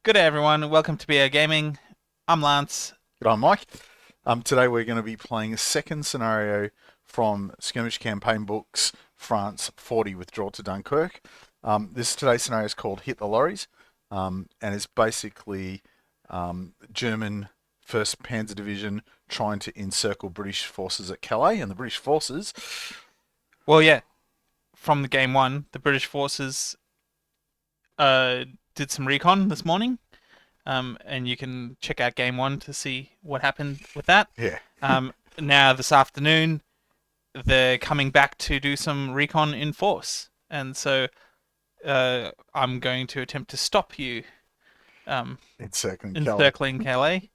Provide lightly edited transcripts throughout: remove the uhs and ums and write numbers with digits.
Good day, everyone. Welcome to BA Gaming. I'm Lance. G'day, Mike. Today we're going to be playing a second scenario from Skirmish Campaign Books, France 40 Withdrawal to Dunkirk. Today's scenario is called Hit the Lorries, and it's basically German 1st Panzer Division trying to encircle British forces at Calais, and the British forces... Well, yeah, from the game one, the British forces did some recon this morning, and you can check out game one to see what happened with that. Yeah. Now, this afternoon, they're coming back to do some recon in force, and so I'm going to attempt to stop you encircling Calais.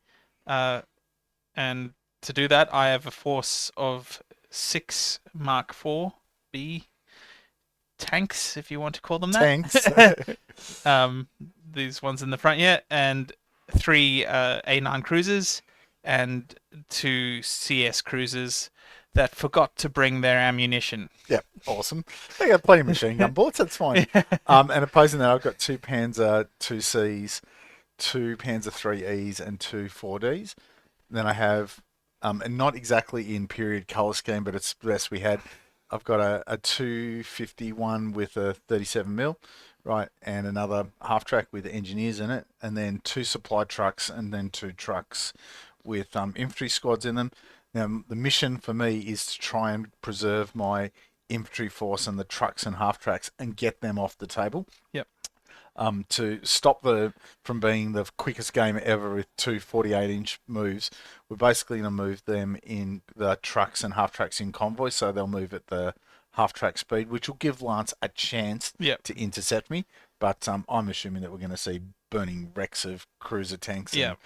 And to do that, I have a force of 6 Mark IV B tanks, if you want to call them that. Tanks. These ones in the front, yeah, and 3 A9 cruisers and 2 CS cruisers that forgot to bring their ammunition. Yep, awesome. They got plenty of machine gun bullets, that's fine. And opposing that, I've got 2 Panzer 2Cs, 2 Panzer 3Es, and 2 4Ds. Then I have, and not exactly in period colour scheme, but it's the best we had. I've got a 251 with a 37mm, right, and another half track with engineers in it, and then 2 supply trucks, and then 2 trucks with infantry squads in them. Now, the mission for me is to try and preserve my infantry force and the trucks and half tracks and get them off the table. Yep. To stop from being the quickest game ever with 2 48-inch moves, we're basically going to move them in the trucks and half tracks in convoy, so they'll move at the half track speed, which will give Lance a chance to intercept me. But I'm assuming that we're going to see burning wrecks of cruiser tanks and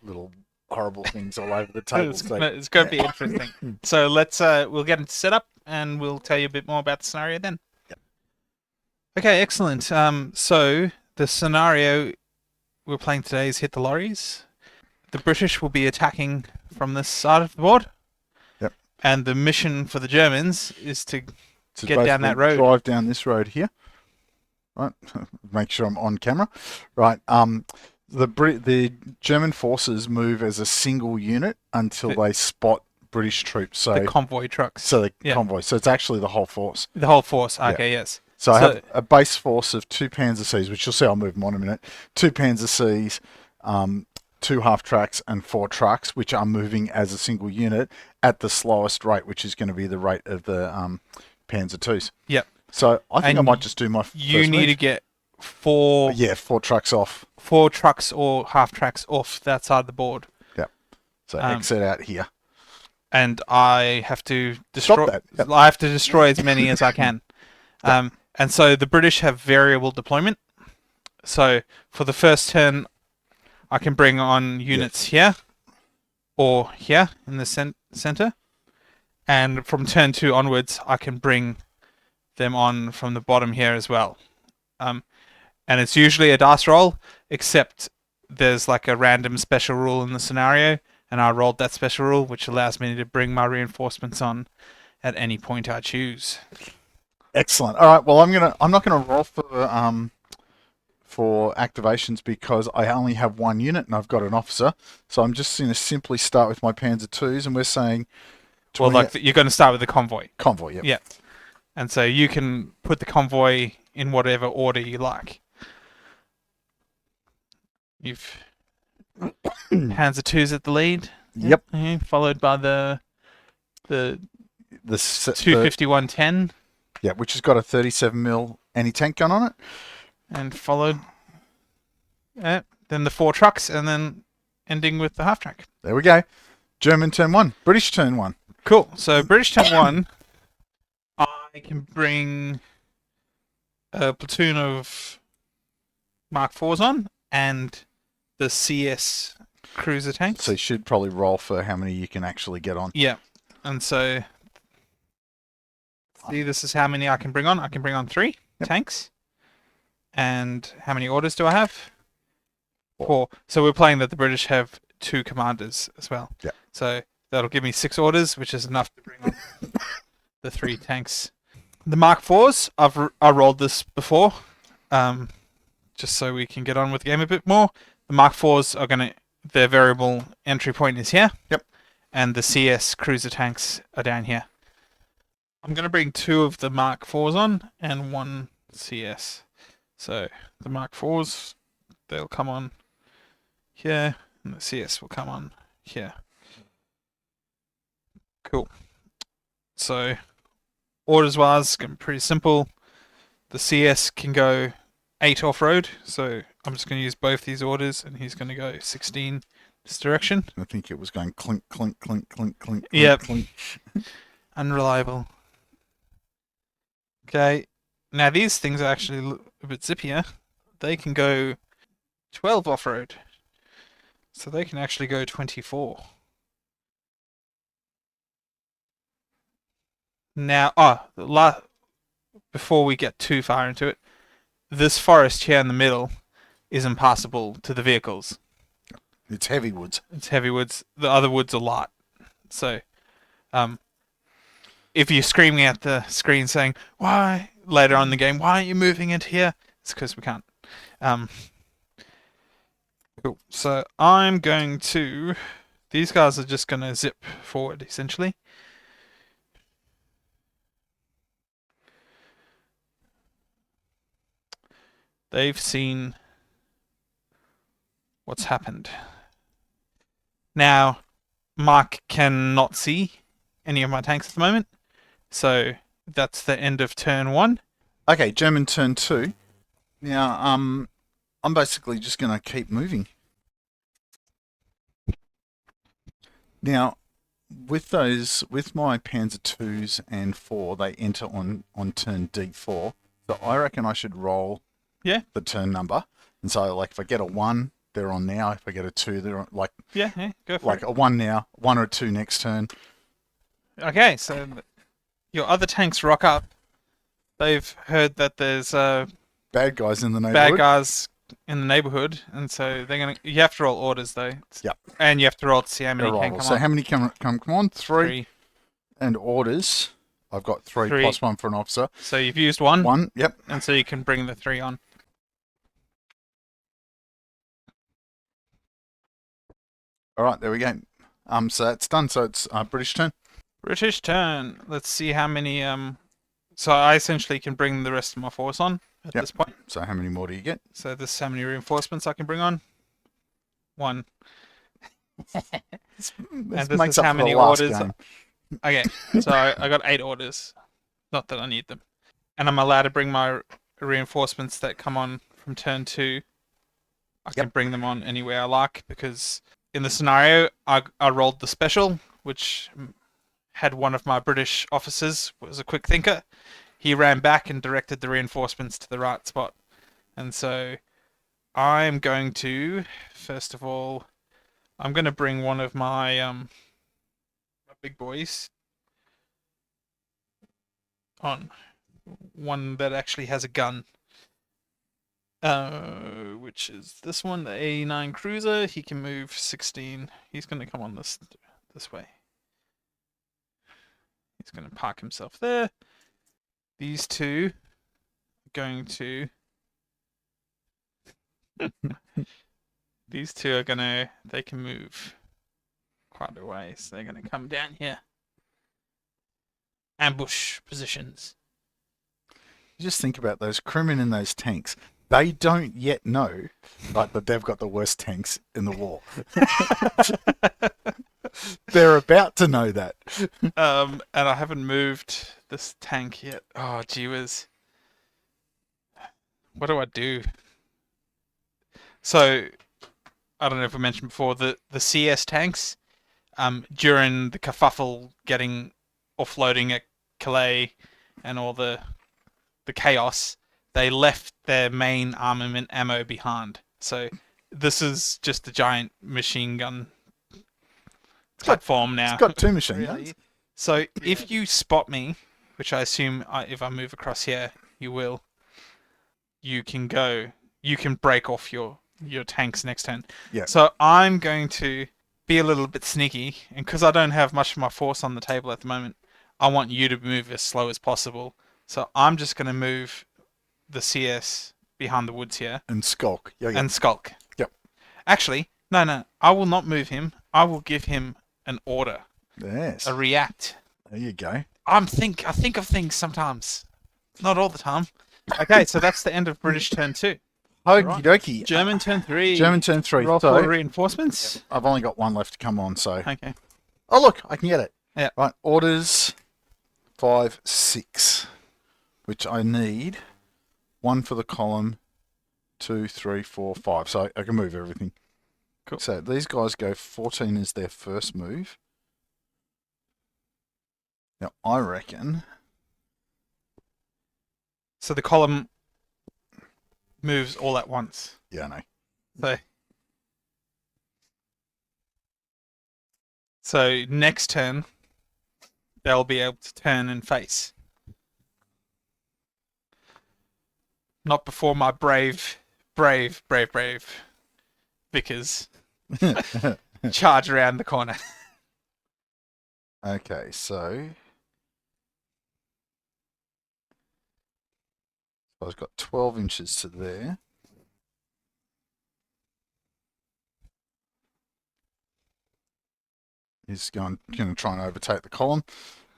little horrible things all over the table. It's going to be interesting. So we'll get into setup and we'll tell you a bit more about the scenario then. Okay, excellent. So the scenario we're playing today is Hit the Lorries. The British will be attacking from this side of the board. Yep. And the mission for the Germans is to get down that road. Drive down this road here. Right. Make sure I'm on camera. Right. The German forces move as a single unit until they spot British troops. So the convoy trucks. So the convoy. So it's actually the whole force. The whole force. Okay, yes. So I have a base force of 2 Panzer Cs, which you'll see I'll move them on in a minute. 2 Panzer Cs, 2 half tracks, and 4 trucks, which are moving as a single unit at the slowest rate, which is going to be the rate of the Panzer IIs. Yep. So I think I might just do my first You need to get 4... Yeah, 4 trucks off. 4 trucks or half tracks off that side of the board. Yep. So exit out here. And I have to destroy... Stop that. Yep. I have to destroy as many as I can. And so the British have variable deployment. So for the first turn, I can bring on units here or here in the center. And from turn 2 onwards, I can bring them on from the bottom here as well. And it's usually a dice roll, except there's like a random special rule in the scenario. And I rolled that special rule, which allows me to bring my reinforcements on at any point I choose. Excellent. All right. Well, I'm not gonna roll for activations because I only have 1 unit and I've got an officer. So I'm just going to simply start with my Panzer IIs, and we're saying. Well, you're going to start with the convoy. Convoy. Yep. Yeah. And so you can put the convoy in whatever order you like. You've Panzer IIs at the lead. Yep. Followed by the 251-10. Yeah, which has got a 37mm anti-tank gun on it. And followed then the 4 trucks, and then ending with the half-track. There we go. German turn 1. British turn 1. Cool. So British turn 1, I can bring a platoon of Mark IVs on, and the CS cruiser tanks. So you should probably roll for how many you can actually get on. Yeah. And so... See, this is how many I can bring on. I can bring on 3 tanks. And how many orders do I have? 4. So we're playing that the British have 2 commanders as well. Yeah. So that'll give me 6 orders, which is enough to bring on the 3 tanks. The Mark IVs, I rolled this before. just so we can get on with the game a bit more. The Mark IVs are gonna, their variable entry point is here. Yep. And the CS cruiser tanks are down here. I'm gonna bring 2 of the Mark IVs on and 1 CS. So the Mark IVs, they'll come on here, and the CS will come on here. Cool. So orders wise, it's gonna be pretty simple. The CS can go 8 off-road, so I'm just going to use both these orders, and he's going to go 16 this direction. I think it was going clink, clink, clink, clink, clink, Yep. clink. Unreliable. Okay, now these things are actually a bit zippier. They can go 12 off-road, so they can actually go 24. Now, before we get too far into it, this forest here in the middle is impassable to the vehicles. It's heavy woods. It's heavy woods. The other woods are light. So, if you're screaming at the screen saying, why, later on in the game, why aren't you moving into here? It's because we can't. Cool. So, I'm going to... These guys are just going to zip forward, essentially. They've seen what's happened. Now, Mark cannot see any of my tanks at the moment, so that's the end of turn 1. Okay, German turn 2. Now, I'm basically just going to keep moving. Now, with my Panzer 2s and 4, they enter on turn D4. So I reckon I should roll the turn number. And so, like, if I get a 1, they're on now. If I get a 2, they're on, like... Yeah, go for like it. a 1 now, 1 or a 2 next turn. Okay, so your other tanks rock up. They've heard that there's Bad guys in the neighborhood. bad guys in the neighborhood, and so they're gonna... You have to roll orders, though. Yep. And you have to roll to see how many can Arrival. come So on. how many come on? 3. 3. And orders. I've got 3 3. plus 1 for an officer. So you've used 1. 1, yep. And so you can bring the 3 on. All right, there we go. So that's done. So it's British turn. British turn. Let's see how many... So I essentially can bring the rest of my force on at this point. So how many more do you get? So this is how many reinforcements I can bring on. 1. This And this makes is up how for the many last orders. game. Okay, so I got 8 orders. Not that I need them. And I'm allowed to bring my reinforcements that come on from turn 2. I can bring them on anywhere I like, because in the scenario, I rolled the special, which had one of my British officers, was a quick thinker. He ran back and directed the reinforcements to the right spot. And so I'm going to, first of all, I'm going to bring one of my my big boys on. One that actually has a gun. Which is this one, the A9 Cruiser. He can move 16. He's going to come on this way. He's going to park himself there. These 2 are going to... These 2 are going to... They can move quite a way, so they're going to come down here. Ambush positions. You just think about those crewmen in those tanks. They don't yet know that they've got the worst tanks in the war. They're about to know that. And I haven't moved this tank yet. Oh, gee whiz. What do I do? So, I don't know if I mentioned before, the CS tanks, during the kerfuffle getting offloading at Calais and all the chaos, they left their main armament ammo behind. So this is just a giant machine gun platform now. It's got 2 machine guns. Really. So if you spot me, which I assume if I move across here, you will, you can break off your tanks next turn. Yeah. So I'm going to be a little bit sneaky, and because I don't have much of my force on the table at the moment, I want you to move as slow as possible. So I'm just going to move the CS behind the woods here And skulk. Yeah. and skulk. Yep. Actually, no. I will not move him. I will give him an order. Yes. A react. There you go. I think of things sometimes. Not all the time. Okay, so that's the end of British turn 2. Okie dokie. German turn 3. German turn 3. Roll So, for reinforcements. I've only got one left to come on, so. Okay. Oh, look, I can get it. Yeah. Right, orders 5, 6, which I need 1 for the column, 2, 3, 4, 5. So I can move everything. Cool. So these guys go 14 as their first move. Now, I reckon. So the column moves all at once. Yeah, I know. So next turn, they'll be able to turn and face. Not before my brave Vickers charge around the corner. Okay, so I've got 12 inches to there. He's going to try and overtake the column.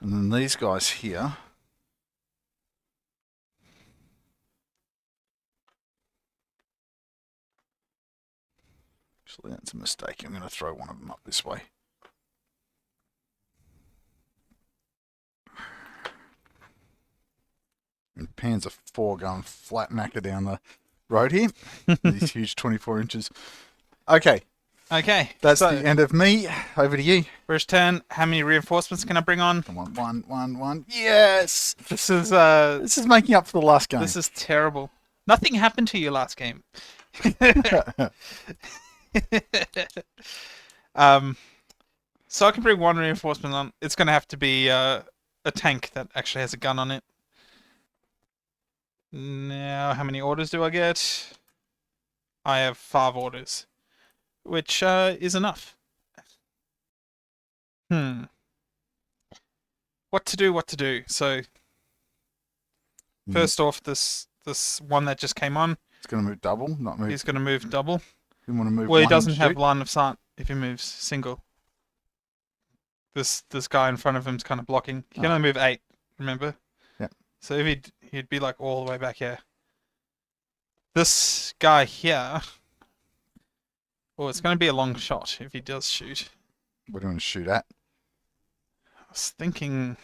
And then these guys here. Actually, that's a mistake. I'm going to throw one of them up this way. And Panzer 4 going flat knacker down the road here. These huge 24 inches. Okay. Okay. That's so, the end of me. Over to you. First turn, how many reinforcements can I bring on? Come on, one. Yes! This is This is making up for the last game. This is terrible. Nothing happened to you last game. So I can bring one reinforcement on. It's going to have to be a tank that actually has a gun on it. Now, how many orders do I get? I have 5 orders, which is enough. What to do? So, first off, this one that just came on. It's going to move double, not move. He's going to move double. You want to move Well, he one doesn't and have shoot? line of sight if he moves single. This guy in front of him's kind of blocking. He can only move 8, remember? Yeah. So if he'd be like all the way back here. This guy here. Well, it's going to be a long shot if he does shoot. What do you want to shoot at? I was thinking.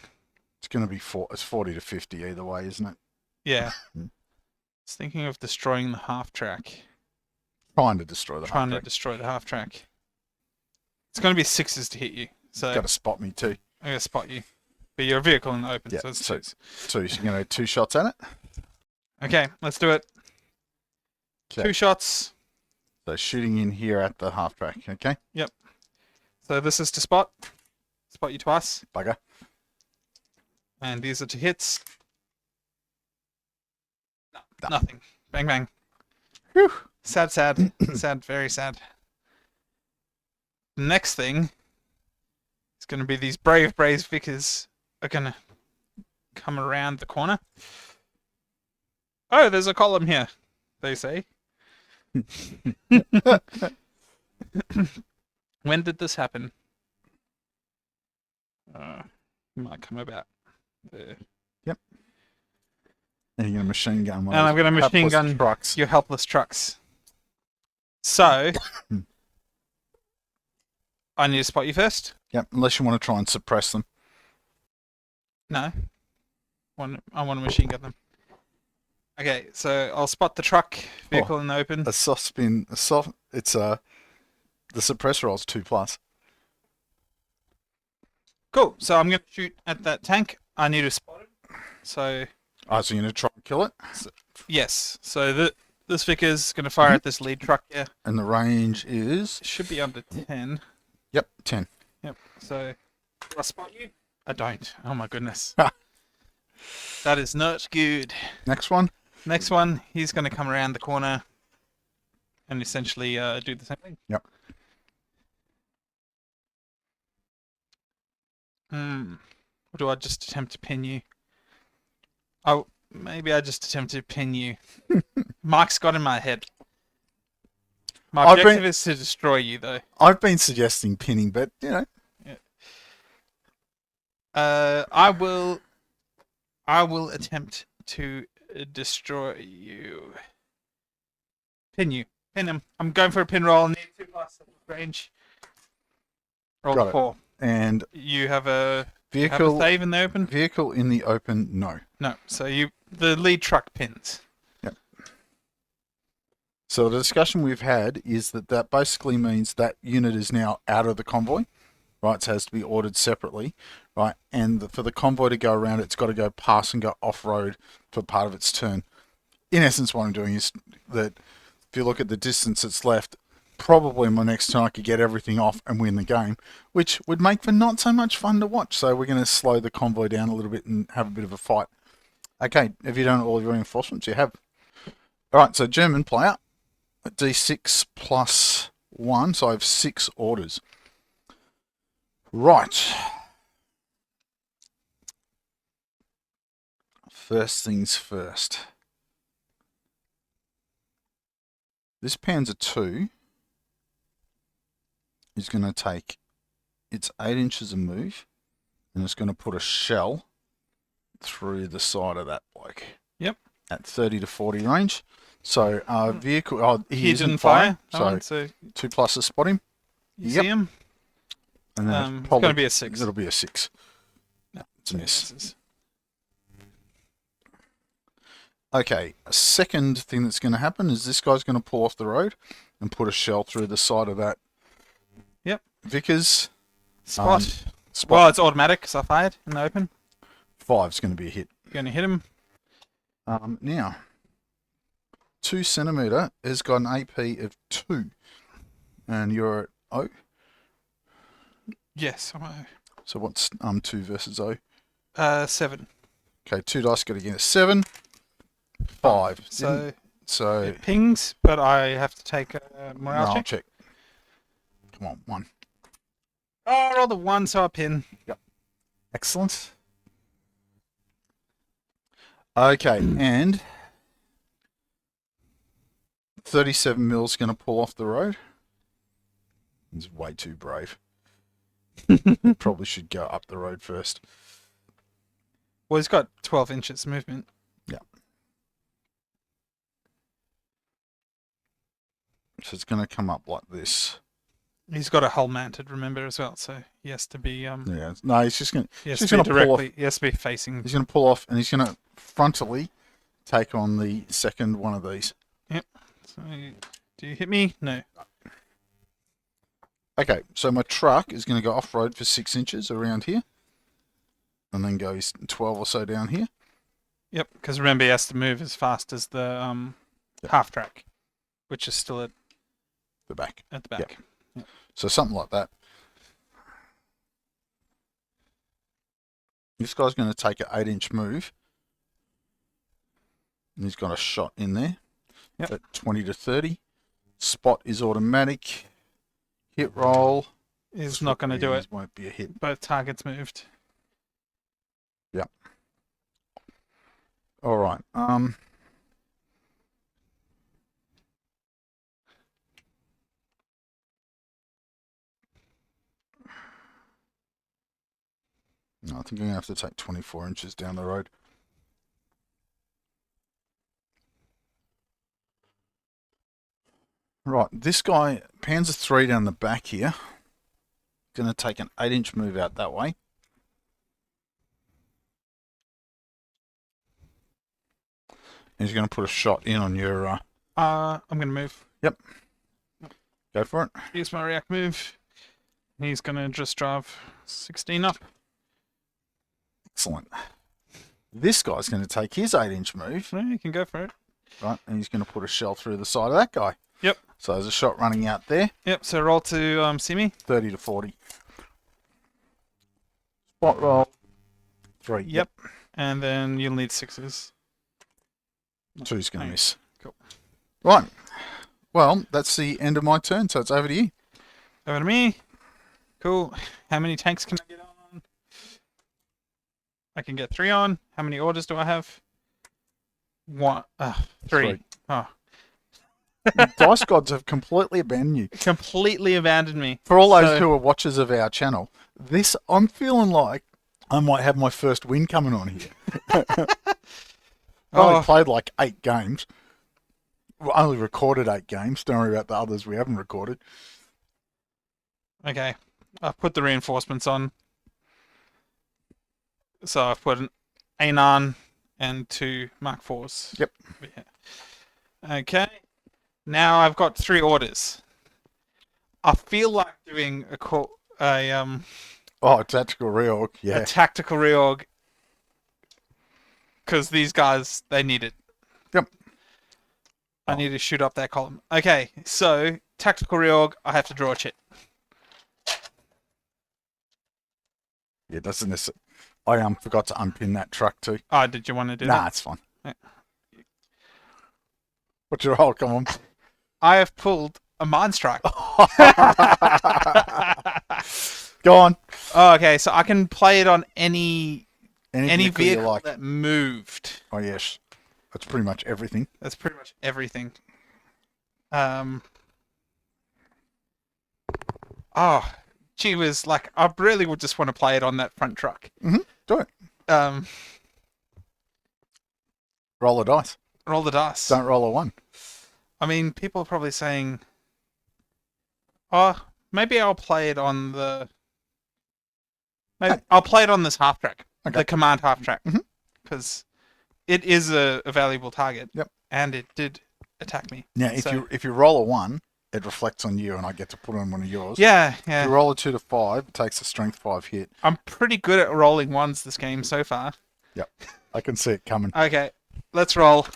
It's going to be it's 40 to 50 either way, isn't it? Yeah. I was thinking of destroying the half track. Trying to destroy the Trying to half-track. destroy the half track. It's going to be 6s to hit you. So You've got to spot me too. I'm going to spot you. But you're a vehicle in the open, Yeah, so it's so- 6s. So you're going to have 2 shots at it? Okay, let's do it. Okay. 2 shots. So shooting in here at the half track, okay? So this is to spot. Spot you twice. Bugger. And these are to hits. No, No. nothing. Bang, bang. Whew. Sad. Sad, very sad. The next thing is going to be these brave Vickers are going to come around the corner. Oh, there's a column here, they say. When did this happen? Might come about there. And you're going to machine gun one. And of I'm going to those machine hapless gun trucks. your helpless trucks. So, I need to spot you first. Yep, unless you want to try and suppress them. No. I want to machine gun them. Okay, so I'll spot the truck vehicle in the open. A soft spin, it's the suppressor roll's 2+. Cool. So I'm going to shoot at that tank. I need to spot it. So So you're going to try and kill it? yes. So this Vickers going to fire at this lead truck here. And the range is? It should be under 10. Yep, 10. Yep. So do I spot you? I don't. Oh my goodness. Ha. That is not good. Next one? Next one, he's going to come around the corner and essentially do the same thing. Yep. Or do I just attempt to pin you? Oh, maybe I just attempt to pin you. Mike's got in my head. My I've objective been- is to destroy you, though. I've been suggesting pinning, but you know. I will attempt to destroy you. Pin you. Pin him. I'm going for a pin roll. Need 2+ range. Roll Got it. 4. And You have a vehicle save in the open? vehicle in the open, no. No. So the lead truck pins. Yep. So the discussion we've had is that basically means that unit is now out of the convoy, right? So it has to be ordered separately, right? And for the convoy to go around, it's got to go past and go off-road for part of its turn. In essence, what I'm doing is that if you look at the distance that's left, probably my next turn I could get everything off and win the game, which would make for not so much fun to watch. So we're going to slow the convoy down a little bit and have a bit of a fight. Okay, have you done all of your reinforcements? You have. All right, so German player, D6 plus 1, so I have 6 orders. Right. First things first. This Panzer II is going to take its 8 inches of move and it's going to put a shell through the side of that bloke. Yep. At 30 to 40 range. So our vehicle, he He isn't didn't fire. so So 2 plus to spot him. you Yep. see him? And then It's going to be a 6. It'll be a 6. No, It's a miss. misses. Okay, a second thing that's going to happen is this guy's going to pull off the road and put a shell through the side of that. Yep. Vickers. Spot. Spot. Well, it's automatic because I fired in the open. 5's going to be a hit. You're going to hit him. Now, 2 centimeter has got an AP of 2, and you're at O. Yes. I'm a, So what's 2 versus O? 7. Okay, 2 dice got to get a 7. 5. So So it pings, but I have to take a morale morale check. check. Come on, 1. Oh, I rolled a 1, so I pin. Excellent. Okay, and 37 mil's going to pull off the road. He's way too brave. Probably should go up the road first. Well, he's got 12 inches movement. Yeah. So it's going to come up like this. He's got a hull mounted, remember, as well, so he has to be Yeah. No, he's just going he has to to be pull off. directly. He has to be facing. He's going to pull off, and he's going to frontally take on the second one of these. So, do you hit me? No. Okay, so my truck is going to go off-road for 6 inches around here. And then goes 12 or so down here. Yep, because remember he has to move as fast as the half track, which is still at The back. the back. So something like that. This guy's going to take an 8-inch move. And he's got a shot in there. Yep. At 20 to 30. Spot is automatic. Hit roll. He's not going to do it. Won't be a hit. Both targets moved. All right. No, I think I'm going to have to take 24 inches down the road. Right, this guy, Panzer 3 down the back here, going to take an 8-inch move out that way. And he's going to put a shot in on your... I'm going to move. Go for it. Use my react move. He's going to just drive 16 up. Excellent. This guy's going to take his 8-inch move, No, you can go for it. right, and he's going to put a shell through the side of that guy. Yep. So there's a shot running out there, Yep, so roll to see me. 30 to 40. Spot roll. 3. Yep. And then you'll need 6s. 2's going to miss. Cool. Right. Well, that's the end of my turn, so it's over to you. Over to me. Cool. How many tanks can I get on? I can get 3 on. How many orders do I have? 1. 3. Oh, Dice gods have completely abandoned you. completely abandoned me. For all those So- who are watchers of our channel, I'm feeling like I might have my first win coming on here. I only played like 8 games. Well, I only recorded 8 games. Don't worry about the others we haven't recorded. Okay, I've put the reinforcements on. So I've put an Anon and 2 Mark 4s. Yep. Yeah. Okay. Now I've got 3 orders. I feel like doing a Tactical reorg. Yeah. a tactical reorg because these guys, they need it. Yep. I need to shoot up that column. Okay, so tactical reorg. I have to draw a chit. Yeah, doesn't this? I forgot to unpin that truck too. Oh, did you want to do Nah, that? it's fine. Yeah. What's your roll? Come on. I have pulled a mine strike. Go on. Oh, okay, so I can play it on any Anything vehicle you like. that moved. Oh yes, that's pretty much everything. That's pretty much everything. Oh, gee whiz, like I really would just want to play it on that front truck. Do it. Roll a dice. Roll the dice. Don't roll a 1. I mean, people are probably saying, "Oh, maybe I'll play it on the." Maybe I'll play it on this half track, the command half track, because it is a valuable target. Yep. And it did attack me. Now, if you roll a 1, it reflects on you, and I get to put on one of yours. Yeah. If you roll a 2 to 5, it takes a strength 5 hit. I'm pretty good at rolling ones this game so far. Yep, I can see it coming. Okay, let's roll.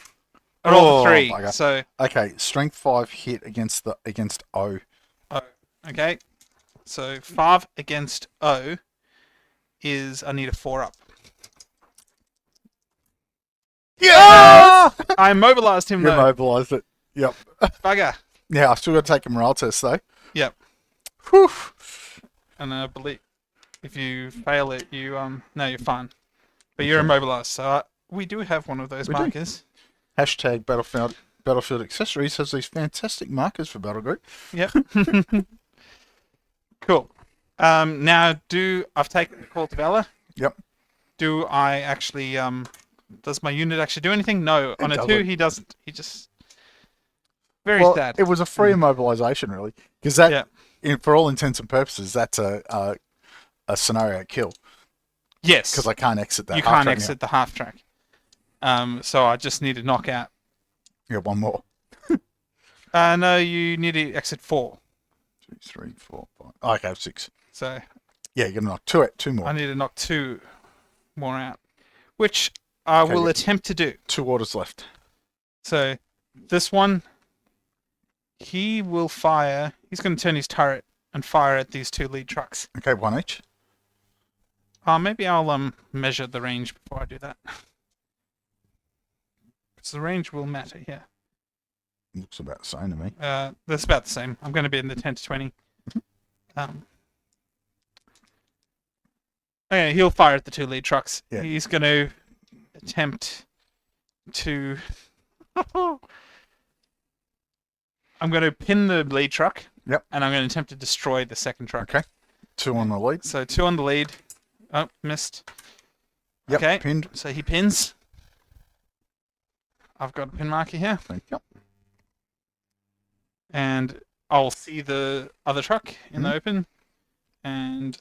I rolled a 3. Bugger. So Okay, strength 5 hit against O. okay, so 5 against O is I need a 4 up. Yeah, I immobilized him you though. mobilised it. Yep. Bugger. Yeah, I still got to take a morale test though. Yep. Whew. And I believe if you fail it, you no, you're fine. But you're immobilized. So we do have one of those markers. Hashtag Battlefield Accessories has these fantastic markers for Battle Group. Yep. Cool. Now I've taken the call to valor? Yep. Do I actually does my unit actually do anything? No. On a 2 he doesn't. He just very sad. It was a free immobilization really, because that, for all intents and purposes, that's a scenario kill. Yes. Because I can't exit that. You can't exit the half track. So I just need to knock out. Yeah, 1 more. No, you need to exit 4. 2, 3, 4, 5. Oh, okay, 6. So yeah, you're gonna knock 2 more. I need to knock 2 more out, which I will attempt to do. 2 orders left. So this one, he will fire. He's going to turn his turret and fire at these 2 lead trucks. Okay, 1 each. Maybe I'll measure the range before I do that. So the range will matter here. Looks about the same to me. That's about the same. I'm going to be in the 10 to 20. Okay, he'll fire at the 2 lead trucks. Yeah. He's going to attempt to. I'm going to pin the lead truck. Yep. And I'm going to attempt to destroy the second truck. Okay. 2 on the lead. So 2 on the lead. Oh, missed. Yep, okay. pinned. So he pins. I've got a pin marker here. Thank you. And I'll see the other truck in the open. And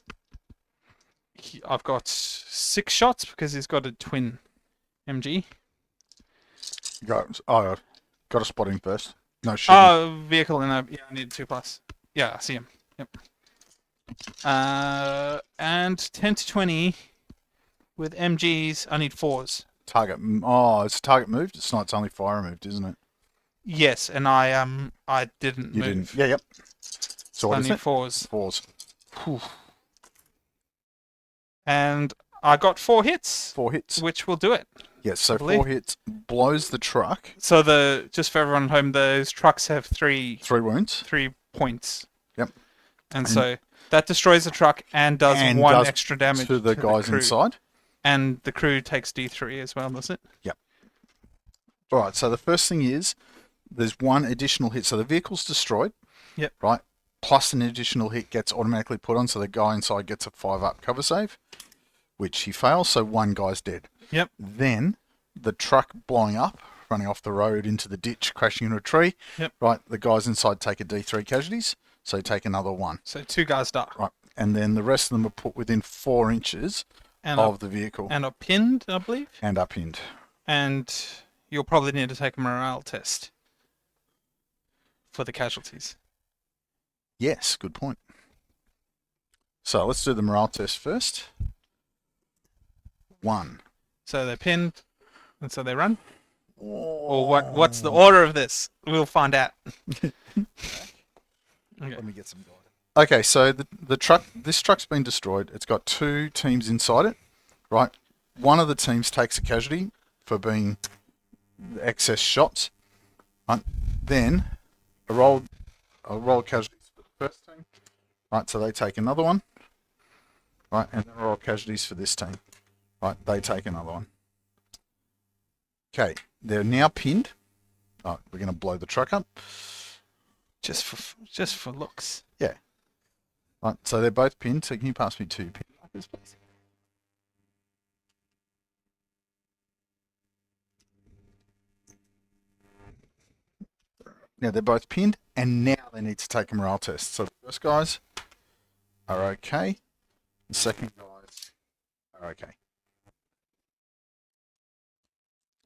I've got 6 shots because he's got a twin MG. Got a spot in first. No shooting. Oh, vehicle in a... Yeah, I need 2+. Yeah, I see him. Yep. And 10 to 20 with MGs, I need 4s. Target. Oh, it's a target moved? It's not. It's only fire moved, isn't it? Yes, and I didn't You move. didn't. Yeah, yep. So what I is need it? 4s. 4s. Whew. And I got 4 hits. 4 hits. Which will do it. Yes, so 4 hits blows the truck. So just for everyone at home, those trucks have 3 wounds. 3 points. Yep. And so that destroys the truck and does 1 extra damage to the guys crew. inside. And the crew takes D3 as well, does it? Yep. All right, so the first thing is there's one additional hit. So the vehicle's destroyed. Yep. Right. Plus an additional hit gets automatically put on, so the guy inside gets a 5-up cover save, which he fails, so one guy's dead. Yep. Then the truck blowing up, running off the road into the ditch, crashing into a tree. Yep. Right, the guys inside take a D3 casualties, so take another 1. So 2 guys die. Right, and then the rest of them are put within 4 inches of the vehicle. And are pinned, I believe. And are pinned. And you'll probably need to take a morale test for the casualties. Yes, good point. So let's do the morale test first. 1. So they're pinned, and so they run. Or what's the order of this? We'll find out. Okay. Let me get some guidance. Okay, so this truck's been destroyed. It's got 2 teams inside it, right? One of the teams takes a casualty for being excess shots. Right? Then I roll casualties for the first team. Right, so they take another one. Right, and then I roll casualties for this team. Right, they take another one. Okay, they're now pinned. Oh, we're going to blow the truck up. Just for looks. Yeah. Right, so they're both pinned. So can you pass me 2 pin markers, please? Now they're both pinned, and now they need to take a morale test. So the first guys are okay. The second guys are okay.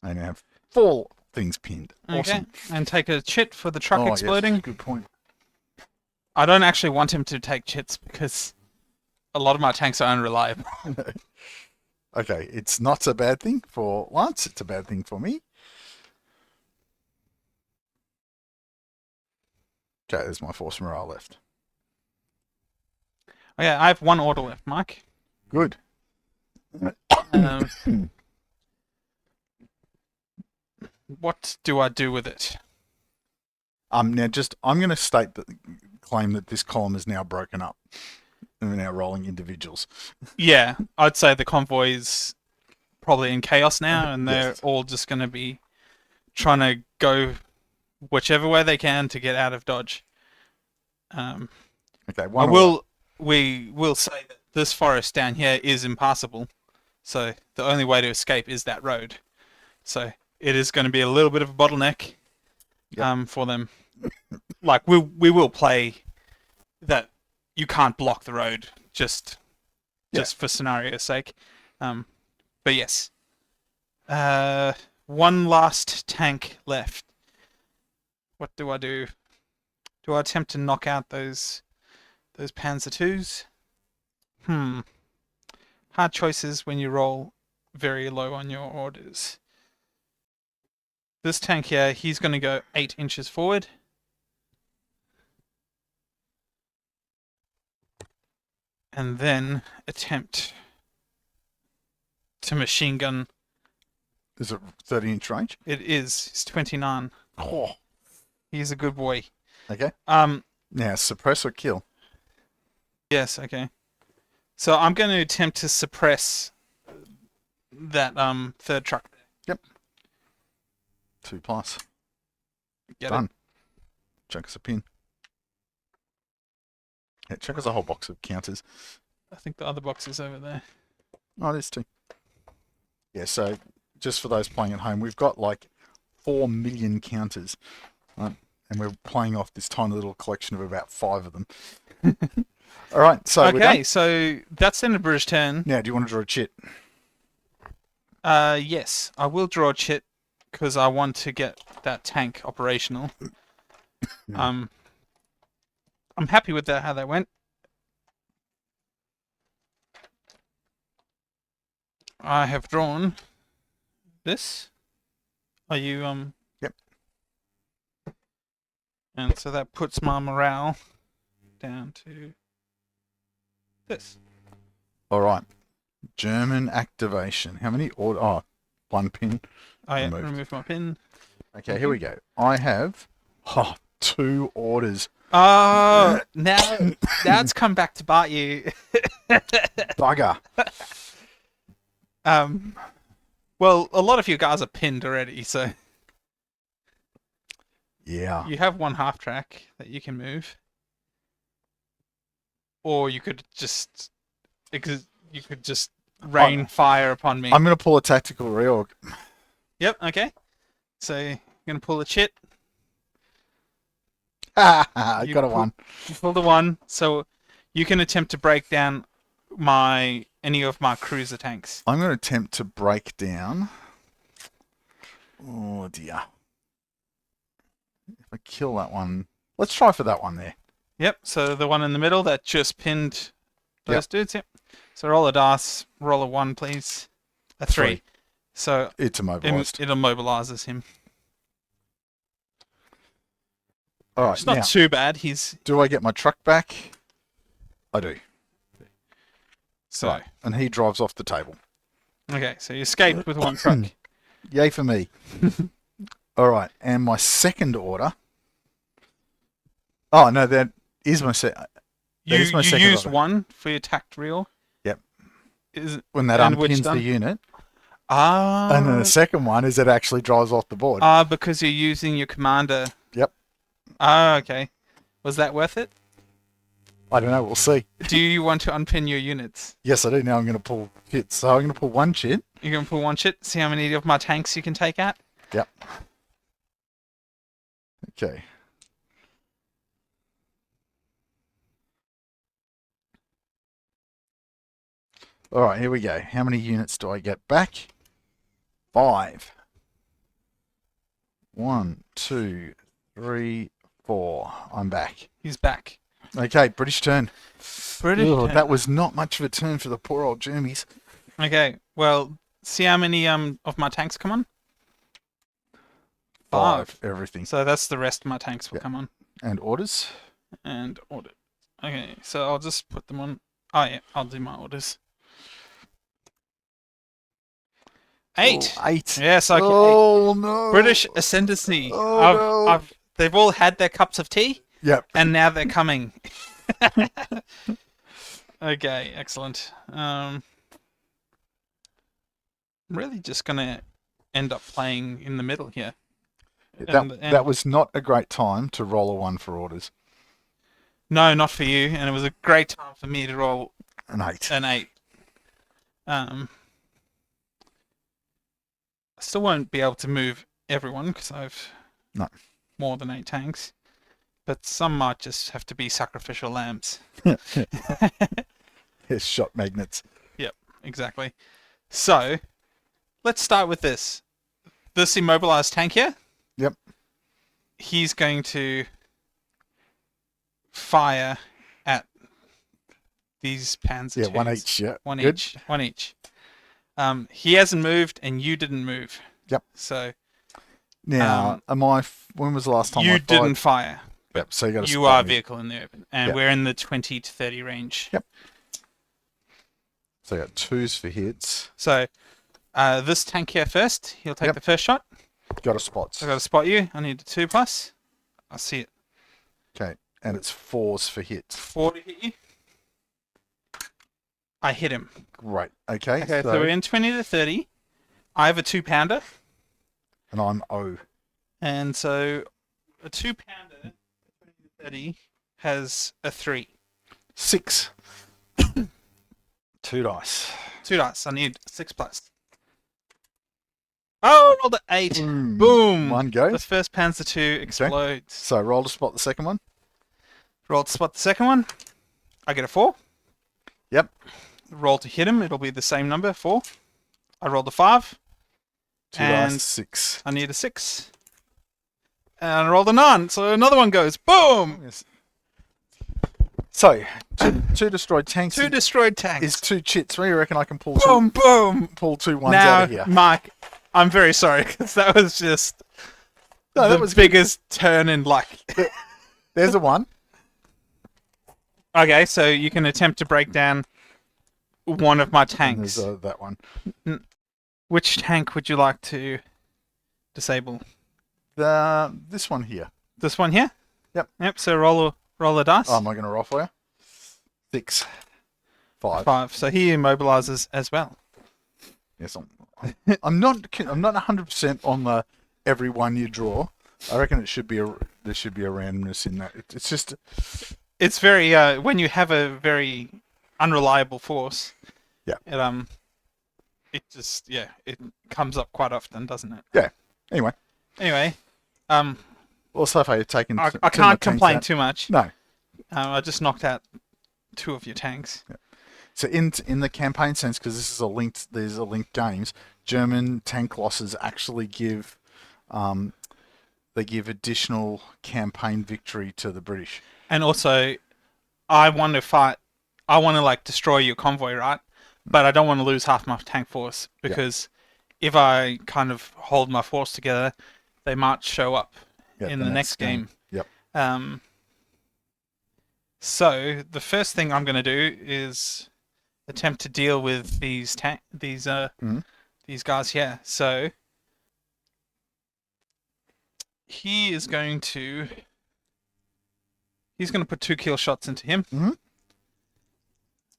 They now have 4 things pinned. Okay. Awesome. And take a chit for the truck exploding. Yes, good point. I don't actually want him to take chits because a lot of my tanks are unreliable. Okay, it's not a bad thing for Lance. It's a bad thing for me. Okay, there's my force morale left. Okay, I have 1 order left, Mike. Good. What do I do with it? Now I'm going to claim that this column is now broken up, and we're now rolling individuals. Yeah, I'd say the convoy is probably in chaos now, and they're all just going to be trying to go whichever way they can to get out of Dodge. Okay, we will say that this forest down here is impassable, so the only way to escape is that road. So it is going to be a little bit of a bottleneck for them. Like we will play that you can't block the road just for scenario's sake. But yes. 1 last tank left. What do I do? Do I attempt to knock out those Panzer IIs? Hard choices when you roll very low on your orders. This tank here, he's going to go 8 inches forward. And then attempt to machine gun. Is it 30-inch range? It is. It's 29. Oh. He's a good boy. Okay. Now, suppress or kill? Yes, okay. So I'm going to attempt to suppress that third truck. Yep. 2+. Get Done. it? Chuck us a pin. Yeah, chuck us a whole box of counters. I think the other box is over there. Oh, there's 2. Yeah, so just for those playing at home, we've got like 4 million counters, right? And we're playing off this tiny little collection of about 5 of them. All right, so we're done. Okay, so that's the end of British turn. Now, do you want to draw a chit? Yes, I will draw a chit because I want to get that tank operational. I'm happy with how that went. I have drawn this. Are you Yep. And so that puts my morale down to this. All right. German activation. How many order? Oh, 1 pin. I Removed. remove my pin. Okay, here we go. I have 2 orders. Oh, now it's come back to bite you. Bugger. Well, a lot of you guys are pinned already, so Yeah. You have one half track that you can move, or you could just rain fire upon me. I'm going to pull a tactical reorg. Yep. Okay. So you're gonna pull a chit. I You got a pull- 1. You pull the 1, so you can attempt to break down any of my cruiser tanks. I'm going to attempt to break down. Oh dear. If I kill that one, let's try for that one there. Yep. So the one in the middle that just pinned those Yep. dudes. Yep. So roll a dice. Roll a 1, please. A 3. So It's immobilized. it immobilizes him. All right. It's not Now, too bad. He's do I get my truck back? I do. so Right. And he drives off the table. okay. So you escaped with 1 truck. Yay for me. All right. And my second order. Oh, no, that is my second. You second used order. 1 for your tact reel. Yep. Is When that and which unpins the done? unit. Ah. And then the second one is it actually drives off the board. Because you're using your commander. Yep. Ah, okay. Was that worth it? I don't know. We'll see. Do you want to unpin your units? Yes, I do. Now I'm going to pull chits. So I'm going to pull 1 chit. You're going to pull 1 chit, see how many of my tanks you can take out? Yep. Okay. All right, here we go. How many units do I get back? 5. 1, 2, 3, 4. I'm back. He's back. Okay, British turn. British. Ugh, that was not much of a turn for the poor old Germies. Okay, well, see how many of my tanks come on? 5, everything. So that's the rest of my tanks will Yep. come on. And orders? And order. Okay, so I'll just put them on. Oh, yeah, I'll do my orders. 8. Oh, 8. Yes, okay. Oh, no. British ascendancy. Oh, no. They've all had their cups of tea, Yep. and now they're coming. Okay, excellent. I'm really just gonna end up playing in the middle here. That was not a great time to roll a 1 for orders. No, not for you, and it was a great time for me to roll An 8. an 8. I still won't be able to move everyone because I've more than 8 tanks, but some might just have to be sacrificial lambs. Yes, shot magnets. Yep, exactly. So, let's start with this. This immobilized tank here. Yep. He's going to fire at these Panzer Yeah, twos. 1 each. Yeah. One Good. each. One each. He hasn't moved, and you didn't move. Yep. So Now, when was the last time I you fired? didn't fire. Yep, so you got to You spot are me. vehicle in the open, and Yep. we're in the 20 to 30 range. Yep. So I got 2s for hits. So this tank here first. He'll take Yep. the first shot. Got a spots. I got to spot you. I need a 2+. I see it. Okay, and it's 4s for hits. 4 to hit you. I hit him. Great. Okay, Okay, so we're in 20 to 30. I have a 2-pounder. and I'm O. And so a 2-pounder, 20 to 30, has a 3. 6. 2 dice. 2 dice. I need 6+. Oh, rolled an 8. Boom. 1 go. The first Panzer 2 explodes. So roll to spot the second one. Roll to spot the second one. I get a 4. Yep. Roll to hit him. It'll be the same number, 4. I rolled a 5. 2 And dice, 6. I need a 6. And I rolled a 9. So another one goes. Boom. Yes. So, 2 destroyed tanks 2 destroyed tanks. is 2 chits. Where do you reckon I can pull Boom, boom. pull 2 ones Now, out of here? Mike, I'm very sorry because that was just No, that the was biggest turn in luck. There's a 1. Okay, so you can attempt to break down one of my And tanks. there's that one. Which tank would you like to disable? This one here. This one here? Yep. Yep, so roll a dice. Oh, am I going to roll for you? 6. 5. 5. So he immobilizes as well. Yes, I'm not 100% on the every one you draw, I reckon there should be a randomness in that. It's just It's very when you have a very unreliable force. Yeah. It just it comes up quite often, doesn't it? yeah. Anyway, Also, if I had taken, I two of my can't tanks complain out- too much. No. I just knocked out 2 of your tanks. Yeah. So in the campaign sense, because this is these are linked games, German tank losses actually give additional campaign victory to the British. And also, I want to fight. I want to like destroy your convoy, right? But I don't want to lose half my tank force because if I kind of hold my force together, they might show up in the next game. Yep. So the first thing I'm going to do is attempt to deal with these guys here. So he's going to put 2 kill shots into him. Mhm.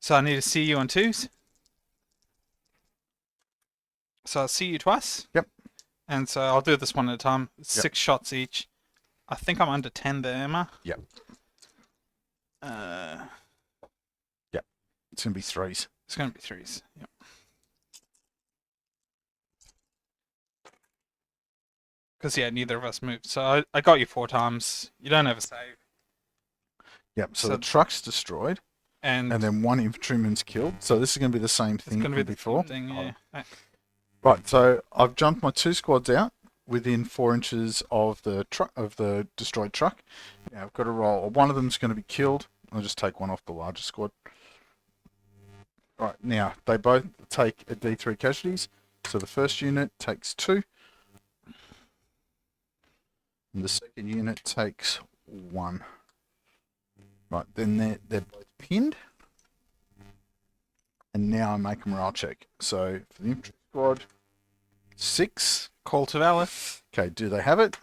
So I need to see you on 2s. So I'll see you twice. Yep. And so I'll do this one at a time. It's Yep. 6 shots each. I think I'm under 10 there, Emma. Yep. It's going to be 3s. It's going to be 3s. Yep. Because, neither of us moved. So I got you 4 times. You don't have a save. Yep. So So- the truck's destroyed, And and then 1 infantryman's killed. So this is going to be the same it's thing going to be from the before. thing, yeah. Right. So I've jumped my 2 squads out within 4 inches of the destroyed truck. Now I've got to roll. One of them's going to be killed. I'll just take one off the larger squad. Right, now they both take a D3 casualties. So the first unit takes 2. And the second unit takes 1. Right, then they're both pinned. And now I make a morale check. So for the infantry squad, 6. Call to valor. Okay, do they have it?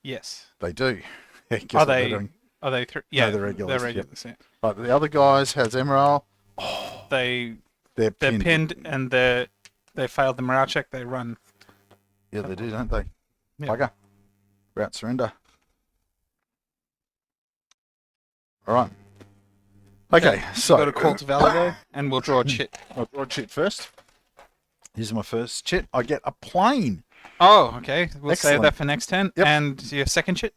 Yes. They do. Yeah, guess Are what they're they? doing? Are they? Yeah, they're regulars, They're yep. regulars. Yeah. Right, the other guys has morale. They're They're pinned. pinned and they failed the morale check. They run. Yeah, they do, don't they? Yeah. Bugger. Route surrender. All right. Okay, so Got a call to valor though, and we'll draw a chit. I'll draw a chit first. Here's my first chit. I get a plane. Oh, okay. We'll save Excellent. that for next turn. Yep. And your second chit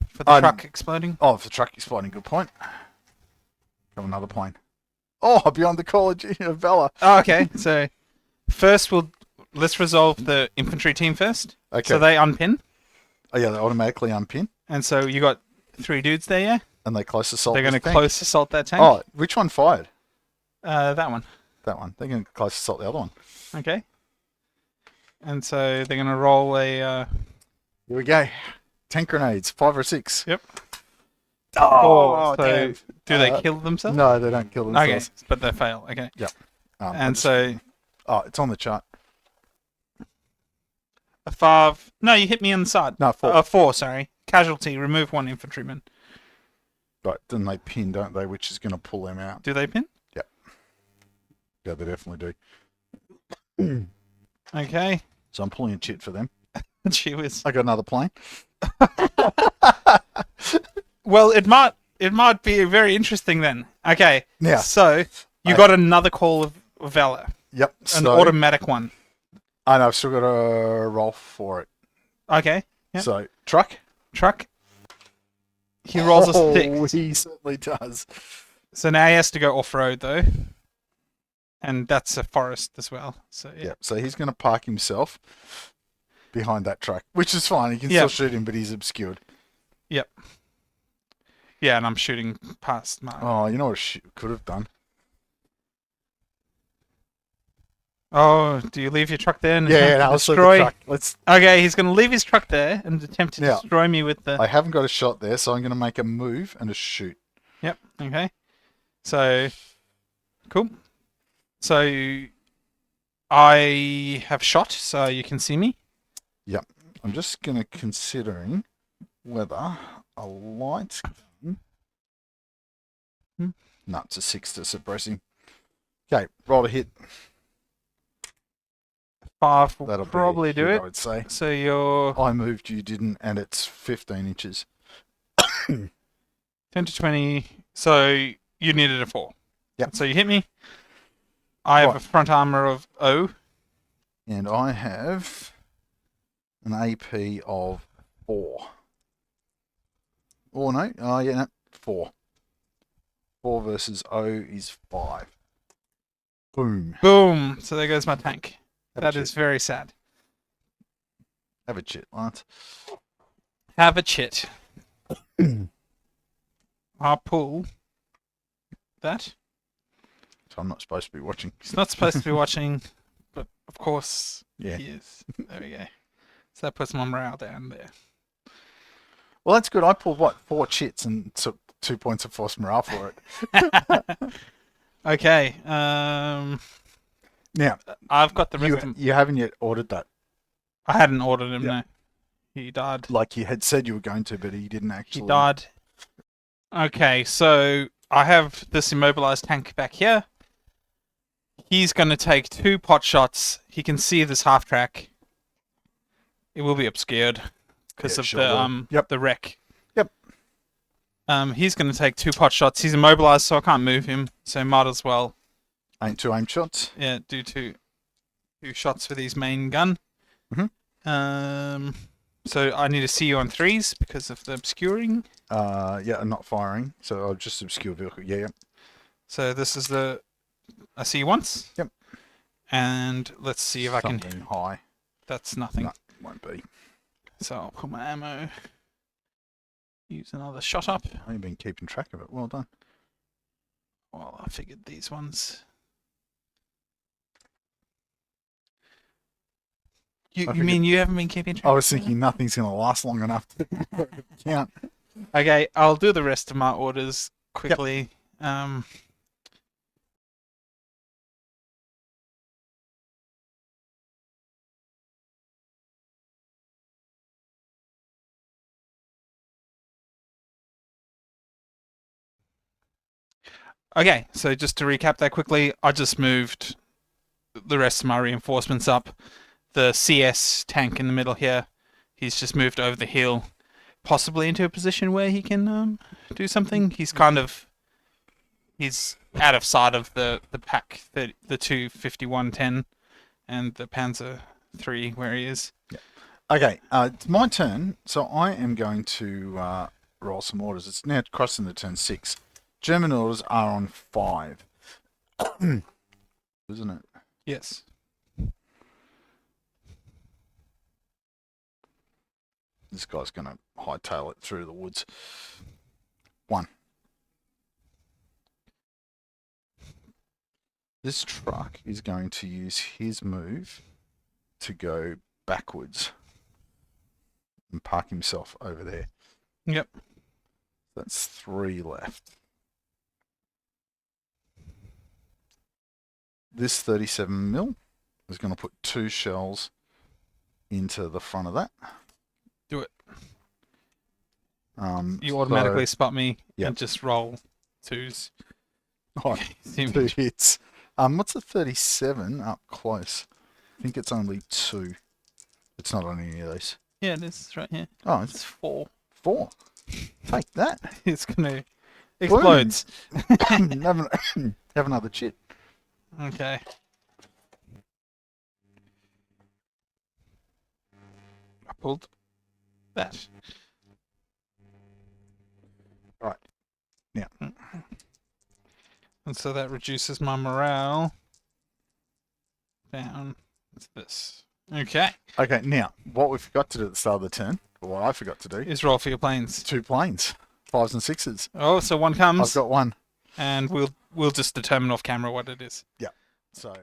for the truck exploding. Oh, for the truck exploding. Good point. Got another plane. Oh, beyond the call of valor. Oh, okay. So first let's resolve the infantry team first. Okay. So they unpin, Oh, yeah, they automatically unpin, and so you got 3 dudes there. Yeah. and they close assault. They're going to this tank. close assault that tank. Oh, which one fired? That one. That one. They're going to close assault the other one. Okay. And so they're going to roll a. Here we go. Tank grenades, 5 or 6. Yep. Oh, so damn. do they kill themselves? No, they don't kill Okay, themselves. but they fail. Okay. I'm And just- so oh, it's on the chart. a 5. No, you hit me on the side. No, 4. A 4. Sorry. Casualty. Remove 1 infantryman. Right, then they pin, don't they? Which is going to pull them out. Do they pin? Yeah, they definitely do. Okay. So I'm pulling a chit for them. Gee whiz. I got another plane. Well, it might be very interesting then. Okay. Now, So you I- got another call of valor, yep. an So, automatic one. I know, I've still got to roll for it. Okay. Yep. So, truck. Truck. He rolls a 6. He certainly does. So now he has to go off road though, and that's a forest as well. So yeah. Yep. So he's going to park himself behind that truck, which is fine. You can Yep. still shoot him, but he's obscured. Yeah, and I'm shooting past Mark. Oh, you know what I could have done? Oh, do you leave your truck there and Yeah, attempt to I'll shoot the destroy? truck. Let's. Okay, he's going to leave his truck there and attempt to Yeah. destroy me with the. I haven't got a shot there, so I'm going to make a move and a shoot. Yep. Okay. So, cool. So, I have shot, so you can see me. I'm just going to considering whether a light gun. No, it's a 6 to suppress him. Okay, roll a hit. 5 will That'll probably be a do hit, it. I would say. So you're I moved, you didn't, and it's 15 inches. 10 to 20. So you needed a 4. Yep. So you hit me. I have Right. a front armor of O. And I have an AP of 4. Oh, no. Oh, yeah, no. 4. 4 versus O is 5. Boom. Boom. So there goes my tank. Have That a is chit. very sad. Have a chit, Lance. Have a chit. I'll pull that. So I'm not supposed to be watching. He's not supposed to be watching, but of course Yeah. he is. There we go. So that puts my morale down there. Well, that's good. I pulled, what, 4 chits and took 2 points of force morale for it. Okay. Now, I've got the rest of you haven't yet ordered that. I hadn't ordered him, Yep. no. He died. Like you had said you were going to, but he didn't actually. He died. Okay, so I have this immobilized tank back here. He's going to take 2 pot shots. He can see this half track. It will be obscured because Yeah, of sure will. the wreck. Yep. He's going to take 2 pot shots. He's immobilized, so I can't move him. So might as well, Ain't 2 aim shots. yeah, do 2 shots with his main gun. Mhm. So I need to see you on 3s because of the obscuring. Yeah, I'm not firing, so I'll just obscure vehicle. Yeah. So this is the. I see you once. Yep. And let's see if I can. Something high. That's nothing. No, won't be. So I'll put my ammo. Use another shot up. I've been keeping track of it. Well done. Well, I figured these ones. You mean you haven't been keeping track? I was thinking nothing's going to last long enough to count. Okay, I'll do the rest of my orders quickly. Okay, so just to recap that quickly, I just moved the rest of my reinforcements up. The CS tank in the middle here, he's just moved over the hill, possibly into a position where he can do something. He's out of sight of the pack, the 25110 and the Panzer 3 where he is. Okay, it's my turn, so I am going to roll some orders. It's now crossing the turn 6. German orders are on 5. Isn't it? Yes. This guy's going to hightail it through the woods. 1. This truck is going to use his move to go backwards and park himself over there. Yep. That's 3 left. This 37 mil is going to put 2 shells into the front of that. Do it. You automatically spot me and just roll 2s. Oh, 2 hits. What's the 37 up close? I think it's only 2. It's not on any of these. Yeah, it is. It's right here. Oh, It's 4. 4. Take that. It's gonna explodes. Have another chit. Okay. I pulled that. Right. Now. And so that reduces my morale down to this. Okay. Okay, now, what we forgot to do at the start of the turn, or what I forgot to do, Is roll for your planes. 2 planes. 5s and 6s. Oh, so one comes. I've got 1. And we'll just determine off camera what it is. Yeah.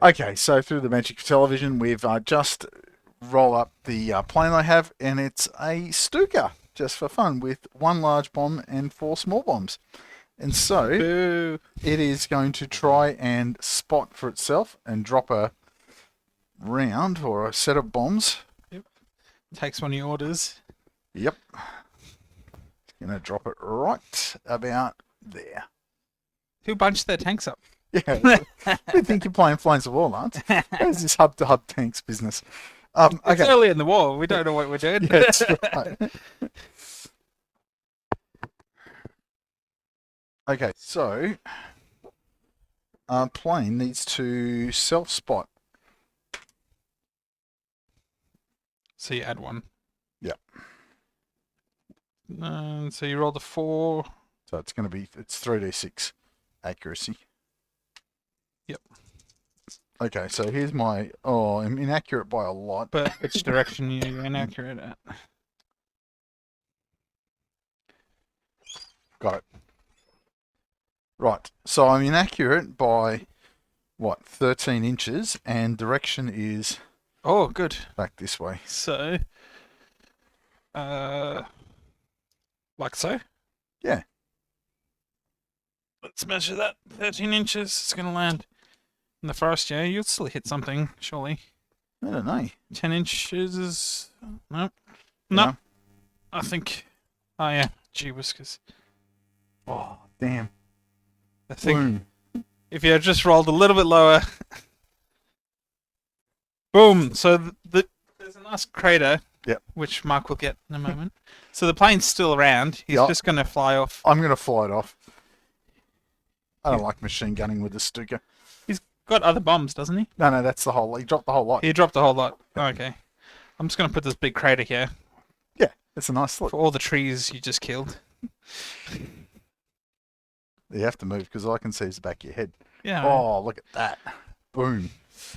Okay, so through the magic of television, we've just roll up the plane I have, and it's a Stuka, just for fun, with 1 large bomb and 4 small bombs. And so Boo. it is going to try and spot for itself and drop a round or a set of bombs. Yep. Takes one of your orders. Yep. It's going to drop it right about there. Who bunched their tanks up? Yeah. You think you're playing Flames of War, Lance? There's this hub-to-hub tanks business. It's Okay. early in the war. We don't know what we're doing. Yeah, that's right. Okay, so plane needs to self-spot. So you add one. Yep. So you roll the 4. So it's going to be, it's 3d6 accuracy. Yep. Okay, so here's my, I'm inaccurate by a lot. But which direction you're inaccurate at? Got it. Right, so I'm inaccurate by, 13 inches, and direction is Oh, good. back this way. So, like so? Yeah. Let's measure that. 13 inches. It's going to land in the forest, yeah? You'll still hit something, surely. I don't know. 10 inches is... No. Yeah. No. I think... Oh, yeah. Gee whiskers. Oh, damn. I think Boom. if you had just rolled a little bit lower... Boom! So there's a nice crater, Yep. which Mark will get in a moment. So the plane's still around. He's Yep. just going to fly off. I'm going to fly it off. I don't like machine gunning with the Stuka. He's got other bombs, doesn't he? No, that's the whole, he dropped the whole lot. He dropped a whole lot. Oh, okay. I'm just going to put this big crater here Yeah, it's a nice look. for all the trees you just killed. You have to move because all I can see is the back of your head. Yeah. Oh, look at that. Boom.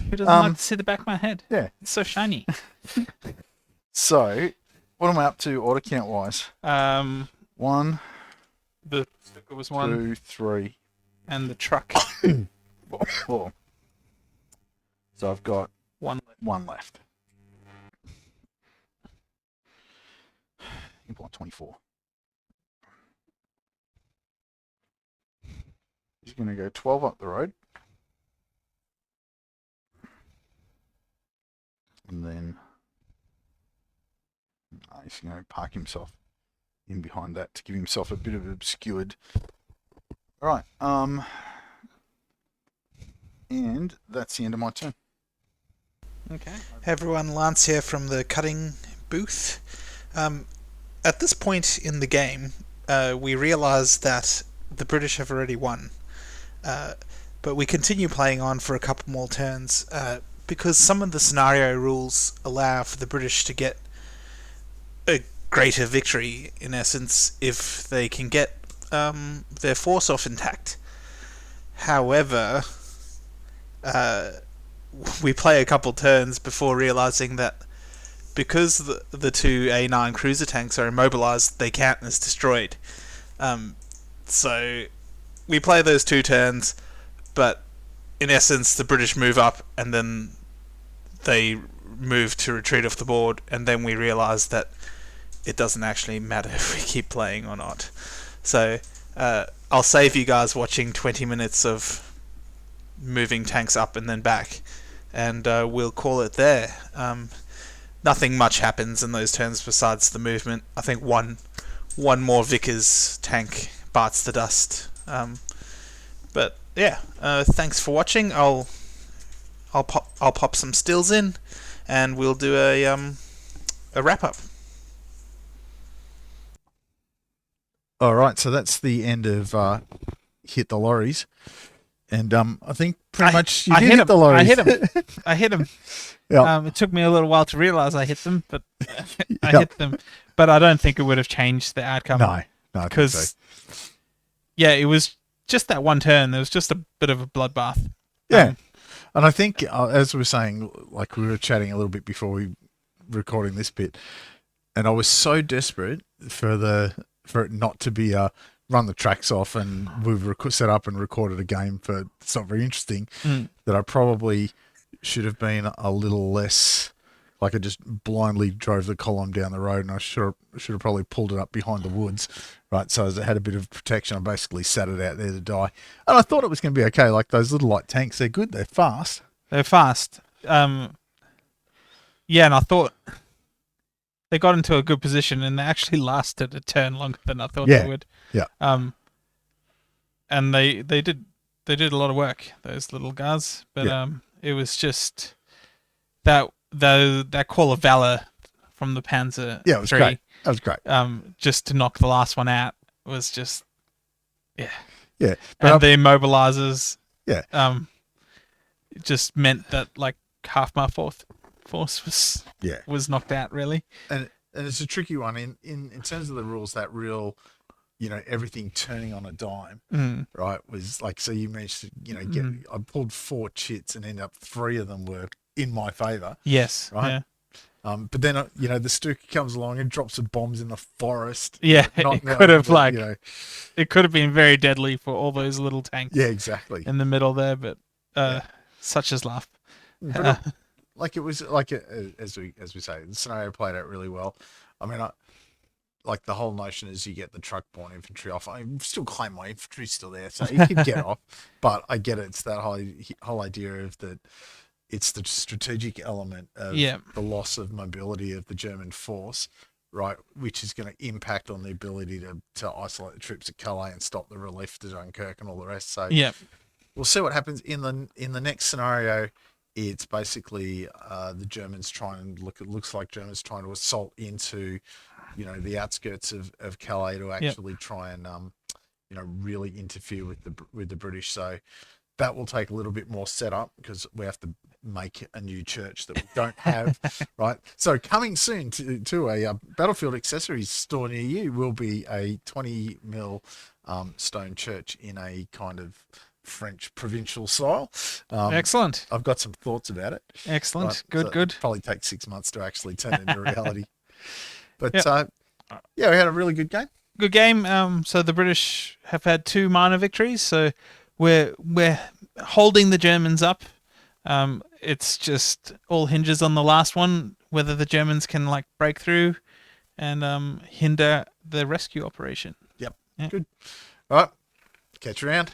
Who doesn't like to see the back of my head? Yeah. It's so shiny. So, what am I up to order count wise? 1, The sticker was 1, 2, 3, and the truck 4. So I've got 1. 1 left. You want 24. He's going to go 12 up the road. And then he's going to park himself in behind that to give himself a bit of obscured. All right. And that's the end of my turn. Okay. Hey everyone, Lance here from the cutting booth. At this point in the game, we realise that the British have already won. But we continue playing on for a couple more turns because some of the scenario rules allow for the British to get a greater victory, in essence, if they can get their force off intact. However, we play a couple turns before realising that because the two A9 cruiser tanks are immobilised, they count as destroyed. So we play those 2 turns, but in essence the British move up and then they move to retreat off the board, and then we realise that it doesn't actually matter if we keep playing or not. So I'll save you guys watching 20 minutes of moving tanks up and then back, and we'll call it there. Nothing much happens in those turns besides the movement. I think one more Vickers tank bites the dust. But yeah, thanks for watching. I'll pop some stills in, and we'll do a wrap up. All right, so that's the end of Hit the Lorries. And I think pretty much you did hit the lorries. I hit him. Yeah. It took me a little while to realise I hit them, but I hit them. But I don't think it would have changed the outcome. No, because yeah, it was just that one turn. There was just a bit of a bloodbath. Yeah, and I think as we were saying, like we were chatting a little bit before we recording this bit, and I was so desperate for it not to be a run the tracks off, and we've set up and recorded a game for it's not very interesting, that I probably should have been a little less, like I just blindly drove the column down the road, and I should have probably pulled it up behind the woods, right? So as it had a bit of protection, I basically sat it out there to die. And I thought it was going to be okay. Like those little light tanks, they're good, they're fast. They're fast. Yeah, and I thought they got into a good position, and they actually lasted a turn longer than I thought they would. Yeah. And they did did a lot of work, those little guys. But Yeah. it was just that call of valor from the Panzer Yeah, it was 3, great. That was great. just to knock the last one out was just Yeah. and the immobilizers Yeah. it just meant that like half my fourth force was knocked out really. And it's a tricky one in terms of the rules. That real, everything turning on a dime, right? Was like, so you managed to, I pulled 4 chits and ended up 3 of them were in my favor. Yes. Right. Yeah. But then the Stuka comes along and drops the bombs in the forest. Yeah, Not it now, could have it could have been very deadly for all those little tanks. Yeah, exactly. In the middle there, but such is life. But it was like as we say, the scenario played out really well. I mean, like the whole notion is you get the truck-borne infantry off. I still claim my infantry's still there, so you can get off. But I get it. It's that whole idea of that. It's the strategic element of the loss of mobility of the German force, right, which is going to impact on the ability to isolate the troops at Calais and stop the relief to Dunkirk and all the rest. So we'll see what happens in the next scenario. It's basically the Germans looks like Germans trying to assault into, the outskirts of Calais to actually try and really interfere with the British. So that will take a little bit more setup because we have to make a new church that we don't have, right? So coming soon to a battlefield accessories store near you will be a 20 mil stone church in a kind of French provincial style. Excellent. I've got some thoughts about it. Excellent. Right? Good. It'll probably take 6 months to actually turn it into reality. But we had a really good game. Good game. So the British have had 2 minor victories. So we're holding the Germans up. It's just all hinges on the last one, whether the Germans can break through and hinder the rescue operation. Yep. Yeah. Good. All right. Catch you around.